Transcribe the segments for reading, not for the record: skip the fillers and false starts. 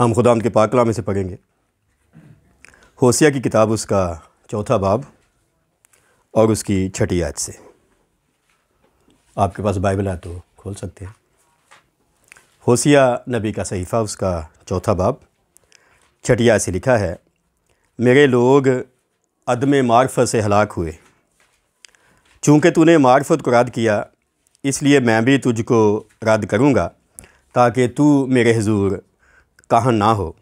हम खुदावंद के पाक कलाम में से पढ़ेंगे होसिया की किताब, उसका चौथा बाब और उसकी 6 आयत से। आपके पास बाइबल है तो खोल सकते हैं। होसिया नबी का सहीफ़ा, उसका चौथा बाब 6 आयत से लिखा है, मेरे लोग अदम मार्फत से हलाक हुए। चूँकि तूने मार्फत को रद्द किया, इसलिए मैं भी तुझको रद्द करूँगा, ताकि तू मेरे हुजूर काहन ना हो।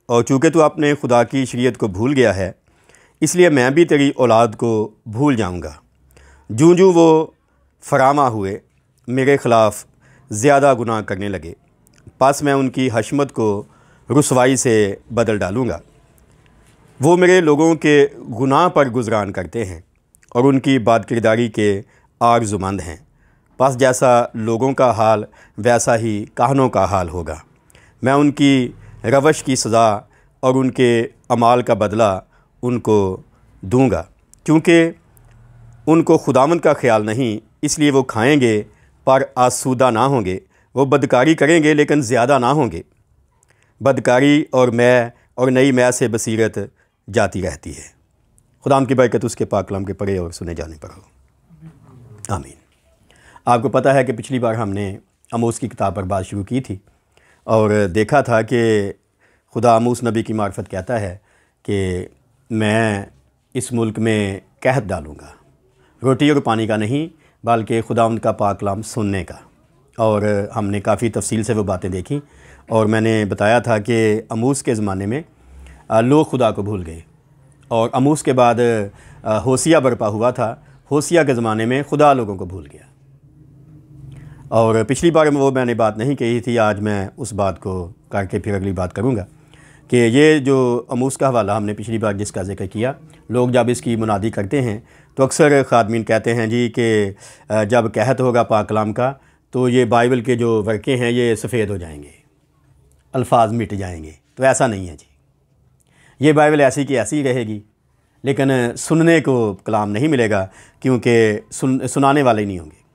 और चूँकि तू अपने खुदा की शरीयत को भूल गया है, इसलिए मैं भी तेरी औलाद को भूल जाऊँगा। जूँ जूँ वो फरामा हुए, मेरे ख़िलाफ़ ज़्यादा गुनाह करने लगे, बस मैं उनकी हशमत को रुसवाई से बदल डालूँगा। वो मेरे लोगों के गुनाह पर गुज़रान करते हैं और उनकी बदकिरदारी के आरज़ुमंद हैं। बस जैसा लोगों का हाल, वैसा ही काहनों का हाल होगा। मैं उनकी रवश की सज़ा और उनके अमाल का बदला उनको दूंगा, क्योंकि उनको खुदावंद का ख्याल नहीं, इसलिए वो खाएंगे पर आसूदा ना होंगे। वो बदकारी करेंगे लेकिन ज़्यादा ना होंगे। बदकारी और मैं और नई मैं से बसीरत जाती रहती है। खुदावंद की बरकत उसके पाक कलाम के पढ़े और सुने जाने पर हो, आमीन। आपको पता है कि पिछली बार हमने आमोस की किताब पर बात शुरू की थी और देखा था कि खुदा आमोस नबी की मार्फत कहता है कि मैं इस मुल्क में कहत डालूँगा, रोटी और पानी का नहीं बल्कि खुदावंद का पाक कलाम सुनने का। और हमने काफ़ी तफसील से वो बातें देखी और मैंने बताया था कि आमोस के ज़माने में लोग खुदा को भूल गए और आमोस के बाद होसिया बर्पा हुआ था। होसिया के ज़माने में खुदा लोगों को भूल गया। और पिछली बार में वो मैंने बात नहीं कही थी, आज मैं उस बात को करके फिर अगली बात करूँगा कि ये जो आमोस का हवाला हमने पिछली बार जिसका ज़िक्र किया, लोग जब इसकी मुनादी करते हैं तो अक्सर खादमीन कहते हैं जी कि जब कहत होगा पाक कलाम का तो ये बाइबल के जो वर्क़े हैं ये सफ़ेद हो जाएंगे, अल्फाज मिट जाएंगे। तो ऐसा नहीं है जी, ये बाइबल ऐसी की ऐसी ही रहेगी, लेकिन सुनने को कलाम नहीं मिलेगा, क्योंकि सुनाने वाले नहीं होंगे।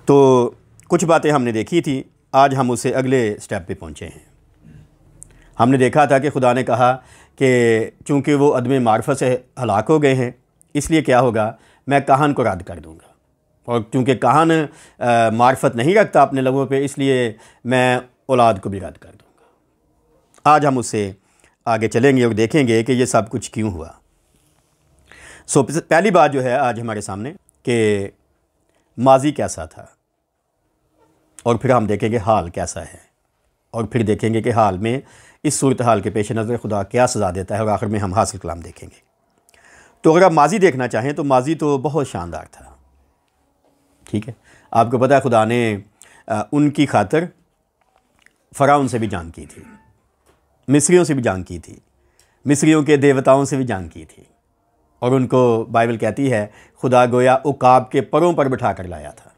तो कुछ बातें हमने देखी थी, आज हम उससे अगले स्टेप पे पहुँचे हैं। हमने देखा था कि खुदा ने कहा कि चूँकि वो अदम मार्फत से हलाक हो गए हैं, इसलिए क्या होगा, मैं काहन को रद्द कर दूँगा। और चूँकि काहन मार्फत नहीं रखता अपने लोगों पे, इसलिए मैं औलाद को भी रद्द कर दूँगा। आज हम उससे आगे चलेंगे और देखेंगे कि ये सब कुछ क्यों हुआ। पहली बात जो है आज हमारे सामने कि माजी कैसा था, और फिर हम देखेंगे हाल कैसा है, और फिर देखेंगे कि हाल में इस सूरत हाल के पेश नज़र खुदा क्या सज़ा देता है, और आखिर में हम हासिल कलाम देखेंगे। तो अगर आप माजी देखना चाहें तो माजी तो बहुत शानदार था। ठीक है, आपको पता है खुदा ने उनकी खातिर फ़िरौन से भी जंग की थी, मिस्रियों से भी जंग की थी, मिस्रियों के देवताओं से भी जंग की थी, और उनको बाइबल कहती है खुदा गोया उकाब के परों पर बिठा कर लाया था।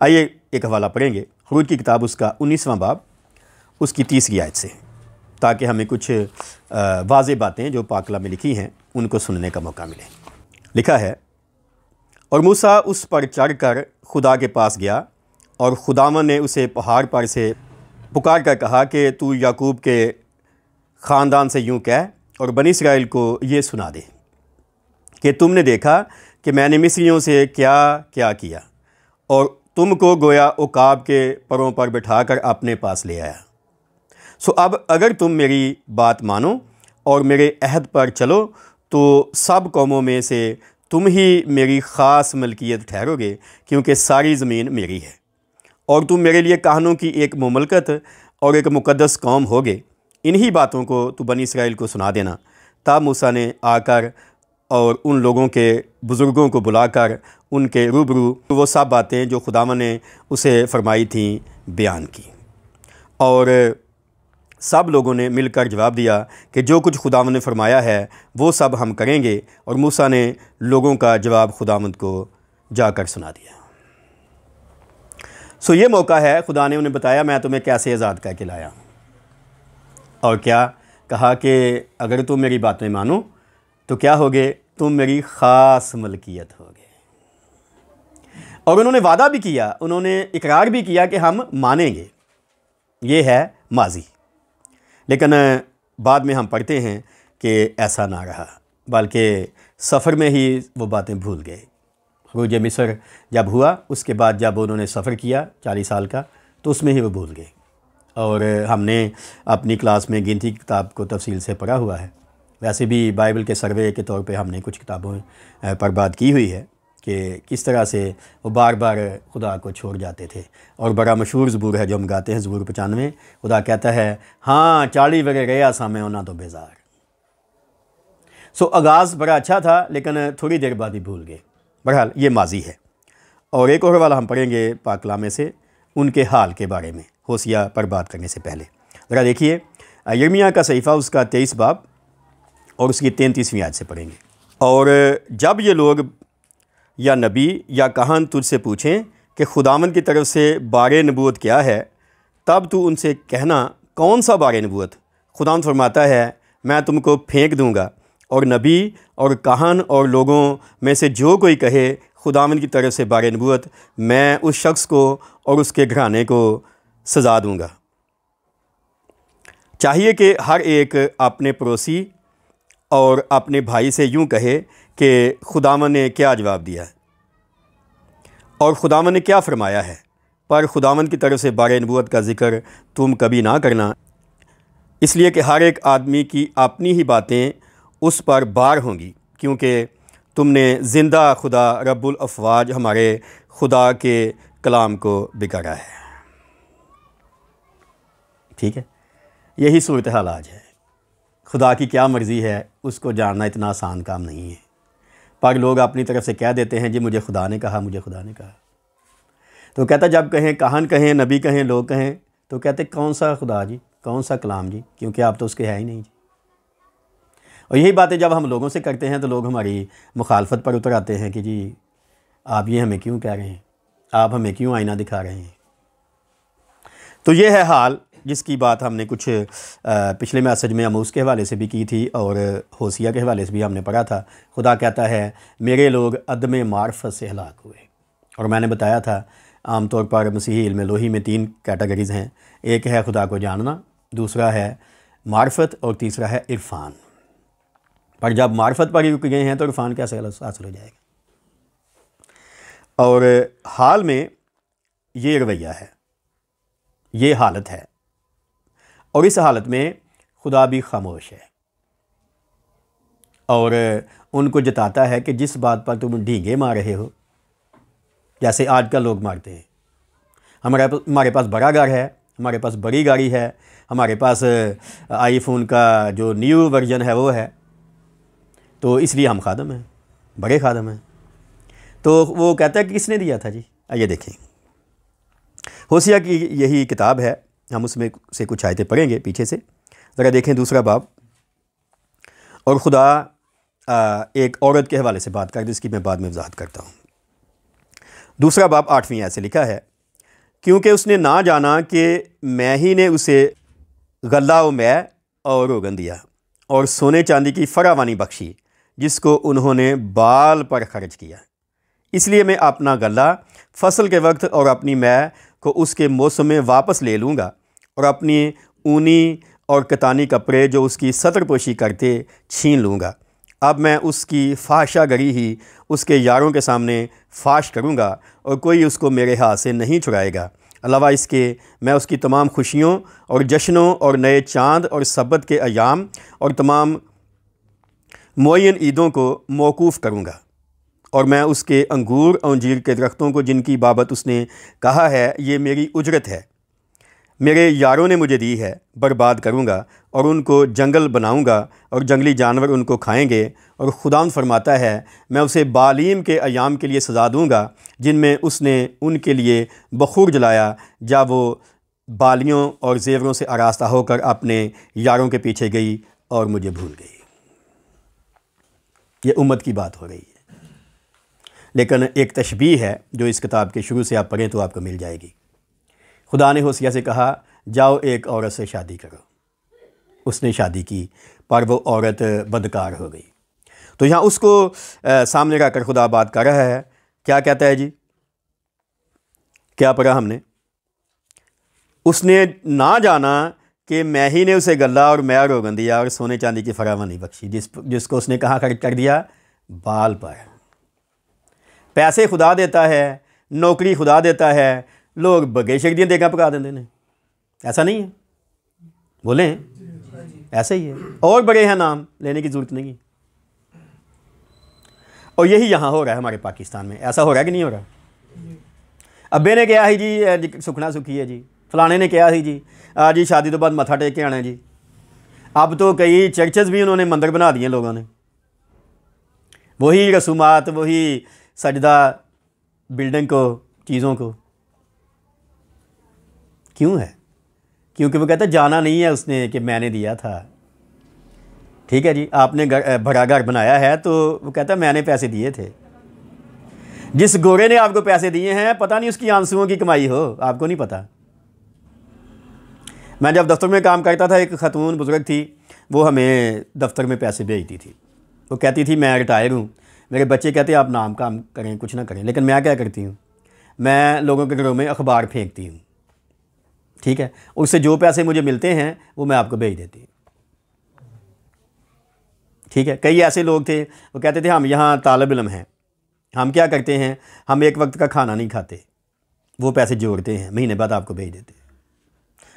आइए एक हवाला पढ़ेंगे, खुरूज की किताब, उसका 19वां बाब, उसकी 30 आयत से, ताकि हमें कुछ वाज़े बातें जो पाक कलाम में लिखी हैं उनको सुनने का मौका मिले। लिखा है, और मूसा उस पर चढ़कर खुदा के पास गया, और खुदावन ने उसे पहाड़ पर से पुकार कर कहा कि तू याकूब के ख़ानदान से यूँ कह और बनी इस्राएल को ये सुना दे कि तुमने देखा कि मैंने मिस्रियों से क्या क्या किया, और तुमको गोया उकाब के परों पर बिठाकर अपने पास ले आया। सो अब अगर तुम मेरी बात मानो और मेरे अहद पर चलो, तो सब कौमों में से तुम ही मेरी ख़ास मलकियत ठहरोगे, क्योंकि सारी ज़मीन मेरी है, और तुम मेरे लिए काहनों की एक मुमलकत और एक मुक़द्दस कौम होगे। इन्हीं बातों को तू बनी इस्राएल को सुना देना। तब मूसा ने आकर और उन लोगों के बुज़ुर्गों को बुलाकर उनके रूबरू वो सब बातें जो खुदावन ने उसे फरमाई थी बयान की, और सब लोगों ने मिलकर जवाब दिया कि जो कुछ खुदावंद ने फरमाया है वो सब हम करेंगे। और मूसा ने लोगों का जवाब खुदावंद को जाकर सुना दिया। सो ये मौका है, खुदा ने उन्हें बताया मैं तुम्हें कैसे आज़ाद करके लाया, और क्या कहा कि अगर तुम मेरी बातें मानो तो क्या होगे, तुम मेरी ख़ास मलकियत होगे। और उन्होंने वादा भी किया, उन्होंने इकरार भी किया कि हम मानेंगे। ये है माजी। लेकिन बाद में हम पढ़ते हैं कि ऐसा ना रहा, बल्कि सफ़र में ही वो बातें भूल गए। ख़ुरूज मिस्र जब हुआ, उसके बाद जब उन्होंने सफ़र किया 40 साल का, तो उसमें ही वो भूल गए। और हमने अपनी क्लास में गिनती की किताब को तफसील से पढ़ा हुआ है। वैसे भी बाइबल के सर्वे के तौर पे हमने कुछ किताबों पर बात की हुई है कि किस तरह से वो बार बार खुदा को छोड़ जाते थे। और बड़ा मशहूर ज़बूर है जो हम गाते हैं, ज़बूर 95। खुदा कहता है, हाँ 40 वरे रहा सामें होना तो बेजार। सो आगाज़ बड़ा अच्छा था, लेकिन थोड़ी देर बाद ही भूल गए। बहरहाल ये माजी है। और एक और वाला हम पढ़ेंगे पाक कलाम से उनके हाल के बारे में, होसिया पर बात करने से पहले। ज़रा देखिए यिर्मयाह का सहीफ़ा उसका 23 बाब और उसकी 33वीं आयत से पढ़ेंगे। और जब ये लोग या नबी या कहान तुझसे पूछें कि खुदावंद की तरफ से बारे नबूवत क्या है, तब तू उनसे कहना, कौन सा बारे नबूवत? खुदावंद फरमाता है, मैं तुमको फेंक दूंगा, और नबी और कहान और लोगों में से जो कोई कहे खुदावंद की तरफ से बारे नबूवत, मैं उस शख्स को और उसके घराने को सज़ा दूंगा। चाहिए कि हर एक अपने पड़ोसी और अपने भाई से यूँ कहे कि खुदावंद ने क्या जवाब दिया है और खुदावंद ने क्या फ़रमाया है, पर खुदावंद की तरफ से बारे नबूवत का ज़िक्र तुम कभी ना करना, इसलिए कि हर एक आदमी की अपनी ही बातें उस पर बार होंगी, क्योंकि तुमने ज़िंदा खुदा रब्बुल अफ़वाज हमारे खुदा के कलाम को बिगाड़ा है। ठीक है, यही सूरत हाल आज है। खुदा की क्या मर्ज़ी है उसको जानना इतना आसान काम नहीं है, पर लोग अपनी तरफ से कह देते हैं जी मुझे खुदा ने कहा, मुझे खुदा ने कहा। तो कहता जब कहें, कहान कहें, नबी कहें, लोग कहें, तो कहते कौन सा खुदा जी, कौन सा कलाम जी, क्योंकि आप तो उसके है ही नहीं जी। और यही बातें जब हम लोगों से करते हैं तो लोग हमारी मुखालफत पर उतर आते हैं कि जी आप ये हमें क्यों कह रहे हैं, आप हमें क्यों आईना दिखा रहे हैं। तो ये है हाल जिसकी बात हमने कुछ पिछले मैसेज में आमोस के हवाले से भी की थी और होसिया के हवाले से भी हमने पढ़ा था। खुदा कहता है मेरे लोग अदम मार्फत से हलाक हुए। और मैंने बताया था आमतौर पर मसीही इल्म लोही में 3 कैटेगरीज़ हैं। एक है खुदा को जानना, दूसरा है मार्फत और तीसरा है इरफान। पर जब मार्फत पर ही रुक गए हैं तो इरफान कैसे हासिल हो जाएगा। और हाल में ये रवैया है, ये हालत है, और इस हालत में खुदा भी खामोश है और उनको जताता है कि जिस बात पर तुम ढींगे मार रहे हो, जैसे आजकल लोग मारते हैं, हमारे पास बड़ा घर है, हमारे पास बड़ी गाड़ी है, हमारे पास आईफोन का जो न्यू वर्जन है वो है, तो इसलिए हम खादम हैं, बड़े खादम हैं। तो वो कहता है कि किसने दिया था जी। आइए देखें, होसिया की यही किताब है, हम उसमें से कुछ आयतें पढ़ेंगे पीछे से। ज़रा देखें 2 बाब। और खुदा एक औरत के हवाले से बात कर, जिसकी मैं बाद में वजाहत करता हूँ। 2 बाब 8वीं आयत से लिखा है, क्योंकि उसने ना जाना कि मैं ही ने उसे गल्ला व मै और रोगन दिया और सोने चांदी की फरावानी बख्शी, जिसको उन्होंने बाल पर खर्च किया। इसलिए मैं अपना गल्ला फसल के वक्त और अपनी मै को उसके मौसम में वापस ले लूँगा और अपनी ऊनी और कतानी कपड़े जो उसकी सतरपोशी करते छीन लूँगा। अब मैं उसकी फाशागरी ही उसके यारों के सामने फाश करूँगा और कोई उसको मेरे हाथ से नहीं छुड़ाएगा। अलावा इसके मैं उसकी तमाम खुशियों और जश्नों और नए चाँद और सब्बत के अयाम और तमाम मुअय्यन ईदों को मौकूफ़ करूँगा। और मैं उसके अंगूर और अंजीर के दरख्तों को, जिनकी बाबत उसने कहा है ये मेरी उजरत है, मेरे यारों ने मुझे दी है, बर्बाद करूँगा और उनको जंगल बनाऊँगा और जंगली जानवर उनको खाएंगे। और खुदावंद फरमाता है मैं उसे बालीम के अयाम के लिए सज़ा दूँगा, जिनमें उसने उनके लिए बखूर जलाया, जब वो बालियों और जेवरों से आरास्ता होकर अपने यारों के पीछे गई और मुझे भूल गई। ये उम्मत की बात हो रही है, लेकिन एक तशबीह है जो इस किताब के शुरू से आप पढ़ें तो आपको मिल जाएगी। खुदा ने होसिया से कहा जाओ एक औरत से शादी करो। उसने शादी की, पर वो औरत बदकार हो गई। तो यहाँ उसको सामने रखकर खुदा बात कर रहा है। क्या कहता है जी, क्या पढ़ा हमने? उसने ना जाना कि मैं ही ने उसे गला और मैं रोगन दिया और सोने चांदी की फरावानी बख्शी। जिसको उसने कहाँ खर्च कर दिया? बाल पर। पैसे खुदा देता है, नौकरी खुदा देता है, लोग बगे शर्दियाँ देगा पका देते हैं। ऐसा नहीं है? बोलें, ऐसा ही है। और बड़े हैं, नाम लेने की ज़रूरत नहीं। और यही यहाँ हो रहा है हमारे पाकिस्तान में। ऐसा हो रहा है कि नहीं हो रहा? अब्बे ने कहा है जी सुखना सुखी है जी, फलाने ने कहा है जी जी शादी तो बाद मत्था टेक के आना है जी। अब तो कई चर्चेस भी उन्होंने मंदिर बना दिए लोगों ने। वही रसूमात, वही सजदा बिल्डिंग को, चीज़ों को। क्यों है? क्योंकि वो कहता है जाना नहीं है उसने कि मैंने दिया था। ठीक है जी, आपने भरा घर बनाया है तो वो कहता है मैंने पैसे दिए थे। जिस गोरे ने आपको पैसे दिए हैं पता नहीं उसकी आंसुओं की कमाई हो, आपको नहीं पता। मैं जब दफ्तर में काम करता था, एक खातून बुजुर्ग थी, वो हमें दफ्तर में पैसे भेजती थी। वो कहती थी मैं रिटायर हूँ, मेरे बच्चे कहते हैं आप नाम काम करें कुछ ना करें, लेकिन मैं क्या करती हूँ, मैं लोगों के घरों में अखबार फेंकती हूँ। ठीक है, उससे जो पैसे मुझे मिलते हैं वो मैं आपको भेज देती हूँ। ठीक है, कई ऐसे लोग थे वो कहते थे हम यहाँ तालिब इल्म हैं, हम क्या करते हैं, हम एक वक्त का खाना नहीं खाते, वो पैसे जोड़ते हैं, महीने बाद आपको भेज देते हैं।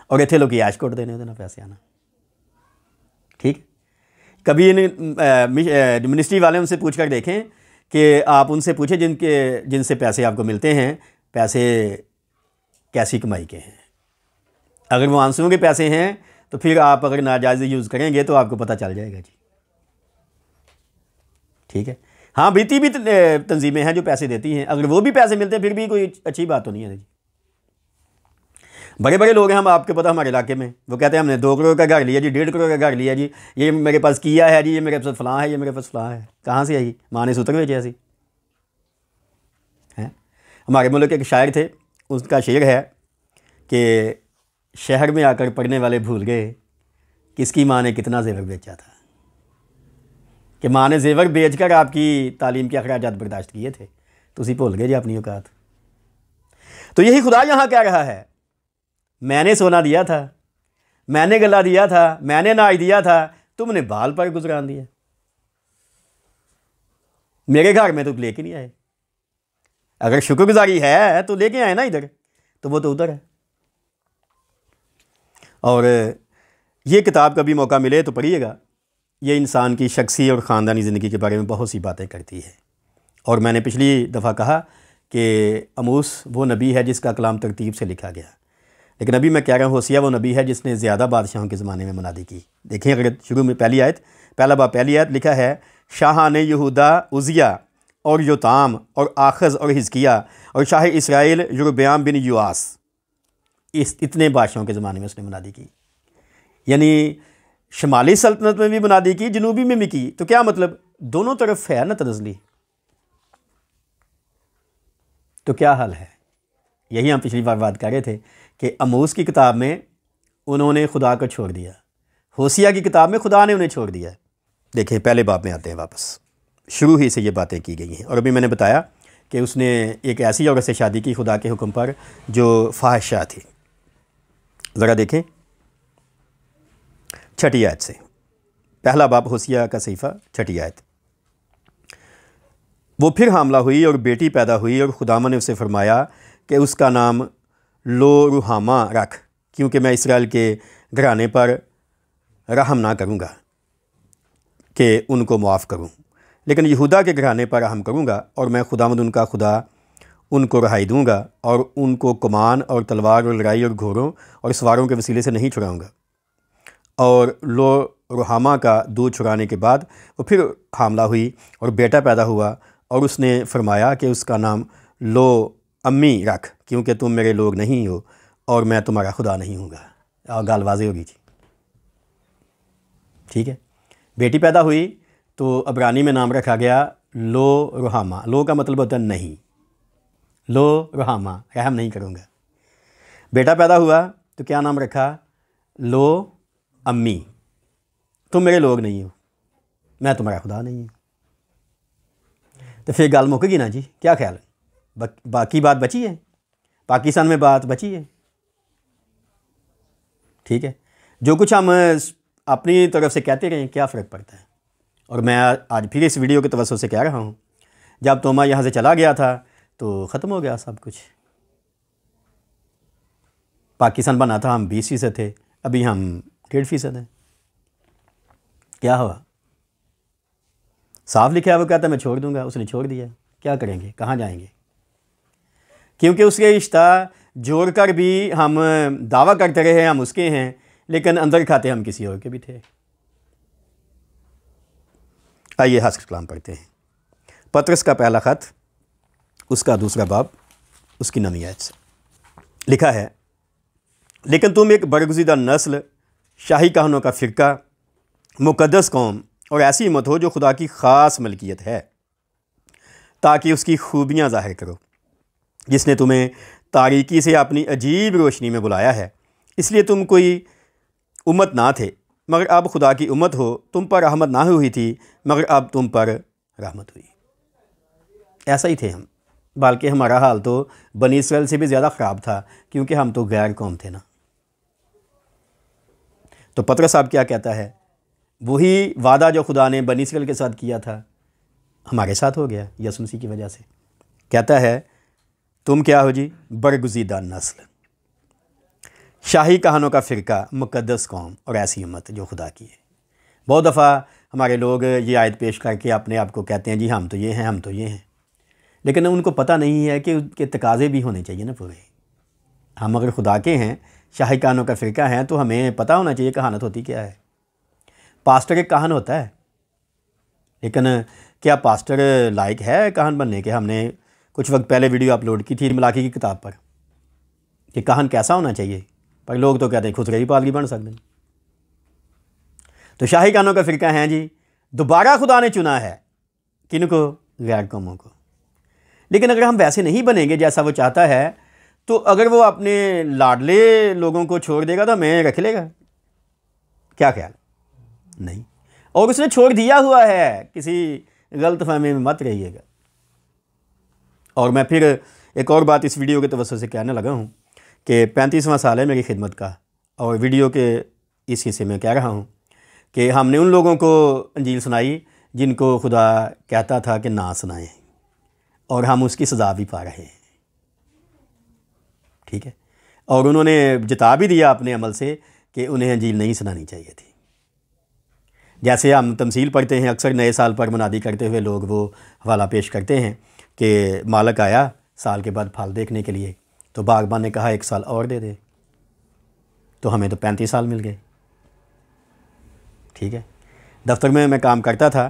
और इतने लोग ऐश कोट देने होते ना पैसे आना। ठीक, कभी इन मिनिस्ट्री वाले उनसे पूछ कर देखें कि आप उनसे पूछें जिनसे पैसे आपको मिलते हैं, पैसे कैसी कमाई के हैं। अगर वो आंसुओं के पैसे हैं तो फिर आप अगर नाजायज़ यूज़ करेंगे तो आपको पता चल जाएगा जी। ठीक है, हाँ बीती भी तंजीमें हैं जो पैसे देती हैं, अगर वो भी पैसे मिलते हैं फिर भी कोई अच्छी बात तो नहीं है जी। बड़े बड़े लोग हैं हम, आपके पता हमारे इलाके में, वो कहते हैं हमने 2 करोड़ का घर लिया जी, 1.5 करोड़ का घर लिया जी, ये मेरे पास किया है जी, ये मेरे पास फलां है, ये मेरे पास फलां है। कहाँ से आई? माँ ने सूत्र बेचे ऐसी हैं। हमारे मुल्क के एक शायर थे, उसका शेर है कि शहर में आकर पढ़ने वाले भूल गए किसकी माँ ने कितना जेवर बेचा था। कि माँ ने जेवर बेचकर आपकी तालीम के अखराजात बर्दाश्त किए थे, तो उसी भूल गए जी अपनी औकात। तो यही खुदा यहाँ कह रहा है, मैंने सोना दिया था, मैंने गला दिया था, मैंने नाज दिया था, तुमने बाल पर गुजरान दिया। मेरे घर में तो लेके नहीं आए। अगर शुक्रगुजारी है तो लेके आए ना इधर, तो वो तो उधर है। और ये किताब कभी मौका मिले तो पढ़िएगा। ये इंसान की शख्सी और ख़ानदानी ज़िंदगी के बारे में बहुत सी बातें करती है। और मैंने पिछली दफ़ा कहा कि अमूस वो नबी है जिसका कलाम तरतीब से लिखा गया, लेकिन अभी मैं कह रहा हूँ होसिया वो नबी है जिसने ज़्यादा बादशाहों के ज़माने में मुनादी की। देखें, अगर शुरू में पहली आयत, पहला बाब पहली आयत लिखा है, शाहान यहूदा उज़िया और योताम और आखज़ और हिजकिया और शाह इसराइल यरोबयाम बिन युआस, इतने बादशाहों के ज़माने में उसने मुनादी की। यानी शुमाली सल्तनत में भी मुनादी की, जनूबी में भी की। तो क्या मतलब, दोनों तरफ है ना तनज़ली। तो क्या हाल है? यही हम पिछली बार बात कर रहे थे कि अमूस की किताब में उन्होंने खुदा को छोड़ दिया, होसिया की किताब में खुदा ने उन्हें छोड़ दिया। देखें, पहले बाब में आते हैं वापस, शुरू ही से ये बातें की गई हैं। और अभी मैंने बताया कि उसने एक ऐसी औरत से शादी की खुदा के हुक्म पर जो फाहिशा थी। ज़रा देखें 6 आयत से, पहला बाब होसिया का सहीफ़ा 6 आयत। वो फिर हामला हुई और बेटी पैदा हुई, और खुदामा ने उसे फरमाया कि उसका नाम लो रुहामा रख, क्योंकि मैं इसराइल के घराने पर रहम ना करूँगा कि उनको माफ़ करूँ, लेकिन यहूदा के घराने पर रहम करूँगा, और मैं खुदावंद उनका खुदा उनको रहाई दूँगा, और उनको कमान और तलवार और लड़ाई और घोड़ों और सवारों के वसीले से नहीं छुड़ाऊँगा। और लो रुहामा का दूध छुड़ाने के बाद वो फिर हामला हुई और बेटा पैदा हुआ, और उसने फरमाया कि उसका नाम लो अम्मी रख, क्योंकि तुम मेरे लोग नहीं हो और मैं तुम्हारा खुदा नहीं हूँगा। और गाल वाज़े होगी जी। ठीक है, बेटी पैदा हुई तो अबरानी में नाम रखा गया लो रुहामा। लो का मतलब होता है नहीं, लो रुहामा, रहम नहीं करूँगा। बेटा पैदा हुआ तो क्या नाम रखा, लो अम्मी, तुम मेरे लोग नहीं हो, मैं तुम्हारा खुदा नहीं हूँ। तो फिर गाल मुक्की ना जी, क्या ख्याल है? बाकी बात बची है, पाकिस्तान में बात बची है। ठीक है, जो कुछ हम अपनी तरफ से कहते रहें क्या फ़र्क पड़ता है। और मैं आज फिर इस वीडियो के तवज्जो से कह रहा हूँ, जब तोमा यहाँ से चला गया था तो ख़त्म हो गया सब कुछ। पाकिस्तान बना था, हम 20% थे, अभी हम 1.5% हैं। क्या हुआ? साफ लिखा है, वो कहता मैं छोड़ दूंगा, उसने छोड़ दिया। क्या करेंगे, कहाँ जाएंगे? क्योंकि उसके रिश्ता जोड़कर भी हम दावा करते रहे हम उसके हैं, लेकिन अंदर खाते हम किसी और के भी थे। आइए हासिल कलाम पढ़ते हैं। पतरस का पहला ख़त, उसका दूसरा बाब, उसकी 9वीं आयत से लिखा है, लेकिन तुम एक बरगुज़ीदा नस्ल, शाही कहनों का फ़िरका, मुक़द्दस कौम और ऐसी उम्मत हो जो खुदा की ख़ास मलकियत है, ताकि उसकी खूबियाँ ज़ाहिर करो, जिसने तुम्हें तारीकी से अपनी अजीब रोशनी में बुलाया है। इसलिए तुम कोई उम्मत ना थे, मगर अब खुदा की उम्मत हो। तुम पर रहमत ना हुई थी, मगर अब तुम पर रहमत हुई। ऐसा ही थे हम, बल्कि हमारा हाल तो बनी इसराइल से भी ज़्यादा ख़राब था, क्योंकि हम तो गैर कौम थे ना। तो पतरस साहब क्या कहता है, वही वादा जो खुदा ने बनी इसराइल के साथ किया था हमारे साथ हो गया यीशु मसीह की वजह से। कहता है तुम क्या हो जी, बरगुज़ीदा नस्ल, शाही कहानों का फ़िरका, मुक़द्दस कौम और ऐसी उम्मत जो खुदा की है। बहुत दफ़ा हमारे लोग ये आयत पेश करके अपने आप को कहते हैं जी हम तो ये हैं, हम तो ये हैं, लेकिन उनको पता नहीं है कि उनके तकाज़े भी होने चाहिए ना पूरे। हम अगर खुदा के हैं, शाही कहानों का फ़िरका हैं, तो हमें पता होना चाहिए कहानत होती क्या है। पास्टर एक कहान होता है, लेकिन क्या पास्टर लायक है कहान बनने के? हमने कुछ वक्त पहले वीडियो अपलोड की थी मलाकी की किताब पर कि कहान कैसा होना चाहिए, पर लोग तो कहते हैं खुसरे ही पादरी बन सकते हैं। तो शाही कहानों का फ़िरका है जी, दोबारा खुदा ने चुना है किनको? गैर कौमों को। लेकिन अगर हम वैसे नहीं बनेंगे जैसा वो चाहता है, तो अगर वो अपने लाडले लोगों को छोड़ देगा तो हमें रख लेगा? क्या ख्याल? नहीं। और उसने छोड़ दिया हुआ है, किसी गलतफहमी में मत रहिएगा। और मैं फिर एक और बात इस वीडियो के तवज्जो से कहने लगा हूँ कि 35वां साल है मेरी खिदमत का, और वीडियो के इस हिस्से में कह रहा हूँ कि हमने उन लोगों को अंजील सुनाई जिनको खुदा कहता था कि ना सुनाएं, और हम उसकी सज़ा भी पा रहे हैं। ठीक है, और उन्होंने जता भी दिया अपने अमल से कि उन्हें अंजील नहीं सुनानी चाहिए थी। जैसे हम तमसील पढ़ते हैं, अक्सर नए साल पर मुनादी करते हुए लोग वो हवाला पेश करते हैं कि मालिक आया साल के बाद फल देखने के लिए, तो बागबान ने कहा 1 साल और दे दे, तो हमें तो 35 साल मिल गए। ठीक है, दफ्तर में मैं काम करता था,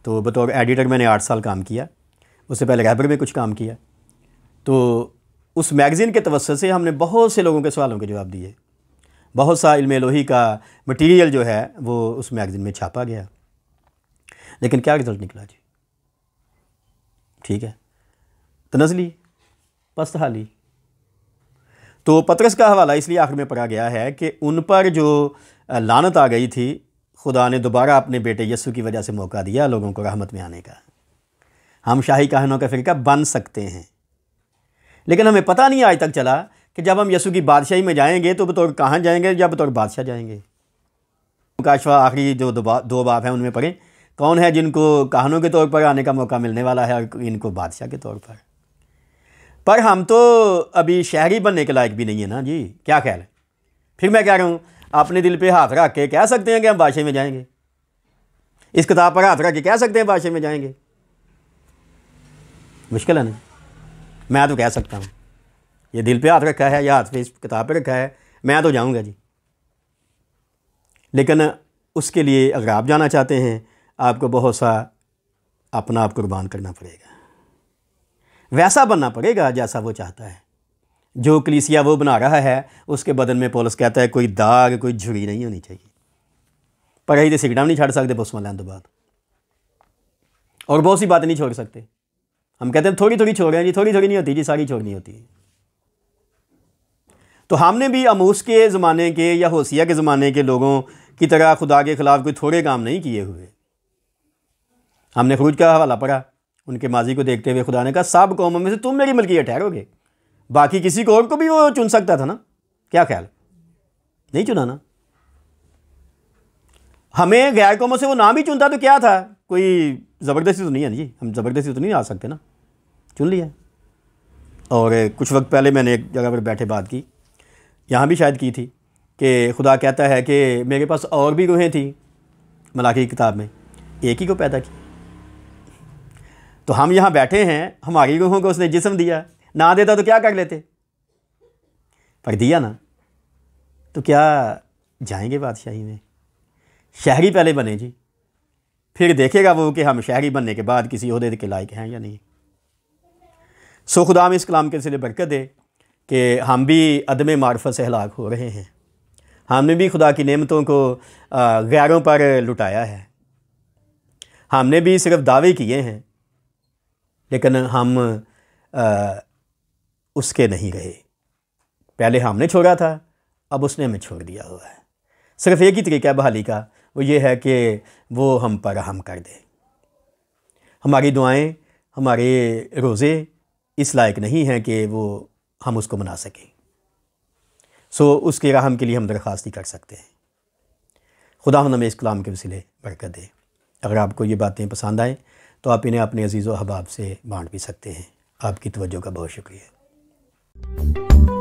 तो बतौर एडिटर मैंने 8 साल काम किया, उससे पहले रहबर में कुछ काम किया। तो उस मैगज़ीन के तवज्जो से हमने बहुत से लोगों के सवालों के जवाब दिए। बहुत सा इल्म एलोही का मटीरियल जो है वो उस मैगज़ीन में छापा गया, लेकिन क्या रिज़ल्ट निकला जी? ठीक है, तो नज़ली पस्त हाली। तो पतरस का हवाला इसलिए आखिर में पढ़ा गया है कि उन पर जो लानत आ गई थी, खुदा ने दोबारा अपने बेटे यीशु की वजह से मौका दिया लोगों को रहमत में आने का। हम शाही कहानों का फ़िरका बन सकते हैं, लेकिन हमें पता नहीं आज तक चला कि जब हम यीशु की बादशाही में जाएंगे तो बतौर कहाँ जाएंगे, या बतौर बादशाह जाएंगे। मुकाशवा आखिरी जो 2 बाब हैं उनमें पढ़ें, कौन है जिनको कहानों के तौर पर आने का मौका मिलने वाला है और इनको बादशाह के तौर पर हम तो अभी शहरी बनने के लायक भी नहीं है ना जी। क्या ख्याल है? फिर मैं कह रहा हूँ, अपने दिल पे हाथ रख के कह सकते हैं कि हम बादशाह में जाएंगे? इस किताब पर हाथ रख के कह सकते हैं बादशाह में जाएंगे? मुश्किल है ना? मैं तो कह सकता हूँ, ये दिल पे हाथ रखा है या हाथ पे इस किताब पे रखा है, मैं तो जाऊँगा जी। लेकिन उसके लिए अगर आप जाना चाहते हैं, आपको बहुत सा अपना आप कुर्बान करना पड़ेगा, वैसा बनना पड़ेगा जैसा वो चाहता है। जो कलीसिया वो बना रहा है, उसके बदन में पौलुस कहता है कोई दाग, कोई झुर्री नहीं होनी चाहिए। पर यही तो सिगरेट नहीं छड़ सकते बस लेने तो बाद, और बहुत सी बातें नहीं छोड़ सकते। हम कहते हैं थोड़ी थोड़ी छोड़ रहे हैं जी, थोड़ी थोड़ी नहीं होती जी, सारी छोड़नी होती है। तो हमने भी अमूस के ज़माने के या होसिया के ज़माने के लोगों की तरह खुदा के ख़िलाफ़ कोई थोड़े काम नहीं किए हुए। हमने खरूज का हवाला पढ़ा, उनके माजी को देखते हुए खुदा ने कहा सब कौमों में से तुम मेरी मलकियत ठहरोगे। बाकी किसी को और को भी वो चुन सकता था ना। क्या ख्याल? नहीं चुना ना। हमें गैर कौमों से वो नाम ही चुनता तो क्या था, कोई ज़बरदस्ती तो नहीं है जी, हम ज़बरदस्ती तो नहीं आ सकते ना, चुन लिया। और कुछ वक्त पहले मैंने एक जगह पर बैठे बात की, यहाँ भी शायद की थी, कि खुदा कहता है कि मेरे पास और भी रूहें थी मलाकी की किताब में, एक ही को पैदा की। तो हम यहाँ बैठे हैं, हमारी रूहों को उसने जिस्म दिया, ना देता तो क्या कर लेते, पर दिया ना, तो क्या जाएंगे बादशाही में? शहरी पहले बने जी, फिर देखेगा वो कि हम शहरी बनने के बाद किसी ओहदे के लायक हैं या नहीं। सो खुदा में इस कलाम के सिले बरकत दे कि हम भी अदम मार्फत से हलाक हो रहे हैं, हमने भी खुदा की नेमतों को गैरों पर लुटाया है, हमने भी सिर्फ दावे किए हैं, लेकिन हम उसके नहीं रहे। पहले हमने छोड़ा था, अब उसने हमें छोड़ दिया हुआ है। सिर्फ एक ही तरीका बहाली का, वो ये है कि वो हम पर रहम कर दे। हमारी दुआएं, हमारे रोज़े इस लायक नहीं हैं कि वो हम उसको मना सकें। सो उसके रहम के लिए हम दरख्वास्त ही कर सकते हैं। खुदा हमें इस कलाम के वसीले बरकत दे। अगर आपको ये बातें पसंद आएँ तो आप इन्हें अपने अजीज़ व अहबाब से बांट भी सकते हैं। आपकी तवज्जो का बहुत शुक्रिया।